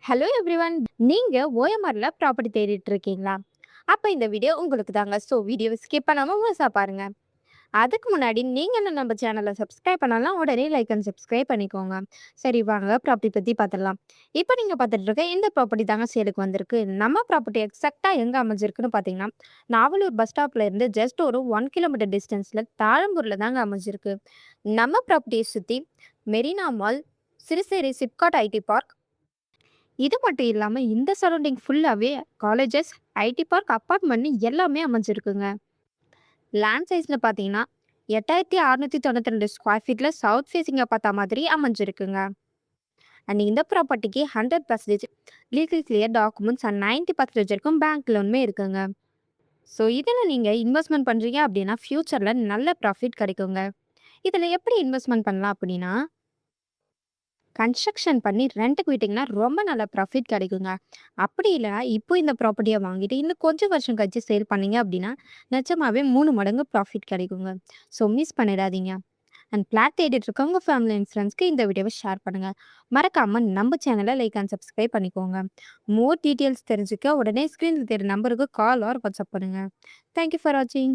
Hello everyone. நீங்க ஓஎம்ஆர்ல property தேடிட்டு இருக்கீங்களா? அப்ப இந்த வீடியோ உங்களுக்கு தாங்க. ஸோ வீடியோவை ஸ்கிப் பண்ணாம முழுசா பாருங்க. அதுக்கு முன்னாடி நீங்க இன்னும் நம்ம சேனலை சப்ஸ்கிரைப் பண்ணலாம், உடனே லைக் அண்ட் சப்ஸ்கிரைப் பண்ணிக்கோங்க. சரி வாங்க ப்ராப்பர்ட்டி பத்தி பார்த்துடலாம். இப்போ நீங்க பார்த்துட்டு இருக்க இந்த ப்ராப்பர்ட்டி தாங்க சேலுக்கு வந்திருக்கு. நம்ம ப்ராப்பர்ட்டி எக்ஸாக்டா எங்க அமைஞ்சிருக்குன்னு பார்த்தீங்கன்னா, நாவலூர் பஸ் ஸ்டாப்ல இருந்து ஜஸ்ட் ஒரு 1 கிலோமீட்டர் டிஸ்டன்ஸ்ல தாழம்பூர்ல தாங்க அமைஞ்சிருக்கு. நம்ம ப்ராப்பர்ட்டியை சுத்தி Marina mall, Siruseri SIPCOT IT park, இது மட்டும் இல்லாம இந்த சரௌண்டிங் ஃபுல்லாவே காலேஜஸ், ஐடி பார்க், அப்பார்ட்மெண்ட்னு எல்லாமே அமைஞ்சிருக்குங்க. லேண்ட் சைஸ்ல பார்த்தீங்கன்னா 8692 ஸ்கொயர் ஃபீட்ல சவுத் ஃபேசிங்கை பார்த்த மாதிரி அமைஞ்சிருக்குங்க. அண்ட் இந்த ப்ராப்பர்ட்டிக்கு 100% லீகல் கிளியர் டாக்குமெண்ட்ஸ் அண்ட் 90% வரைக்கும் பேங்க் லோனுமே இருக்குங்க. ஸோ இதில் நீங்கள் இன்வெஸ்ட்மெண்ட் பண்ணுறீங்க அப்படின்னா ஃப்யூச்சரில் நல்ல ப்ராஃபிட் கிடைக்குங்க. இதில் எப்படி இன்வெஸ்ட்மெண்ட் பண்ணலாம் அப்படின்னா, கன்ஸ்ட்ரக்ஷன் பண்ணி ரெண்ட்டுக்கு விட்டிங்கன்னா ரொம்ப நல்ல ப்ராஃபிட் கிடைக்குங்க. அப்படி இல்லைனா இப்போ இந்த ப்ராப்பர்ட்டியை வாங்கிட்டு இன்னும் கொஞ்சம் வருஷம் கழிச்சு சேல் பண்ணீங்க அப்படின்னா நிஜமாவே 3 மடங்கு ப்ராஃபிட் கிடைக்குங்க. ஸோ மிஸ் பண்ணிடாதீங்க. அண்ட் பிளாட் தேடிட்டு இருக்கவங்க ஃபேமிலி அண்ட் ஃப்ரெண்ட்ஸ்க்கு இந்த வீடியோவை ஷேர் பண்ணுங்கள். மறக்காமல் நம்ம சேனலை லைக் அண்ட் சப்ஸ்கிரைப் பண்ணிக்கோங்க. மோர் டீட்டெயில்ஸ் தெரிஞ்சுக்க உடனே ஸ்க்ரீனில் தெரியுற நம்பருக்கு கால் ஆர் வாட்ஸ்அப் பண்ணுங்கள். தேங்க்யூ ஃபார் வாட்சிங்.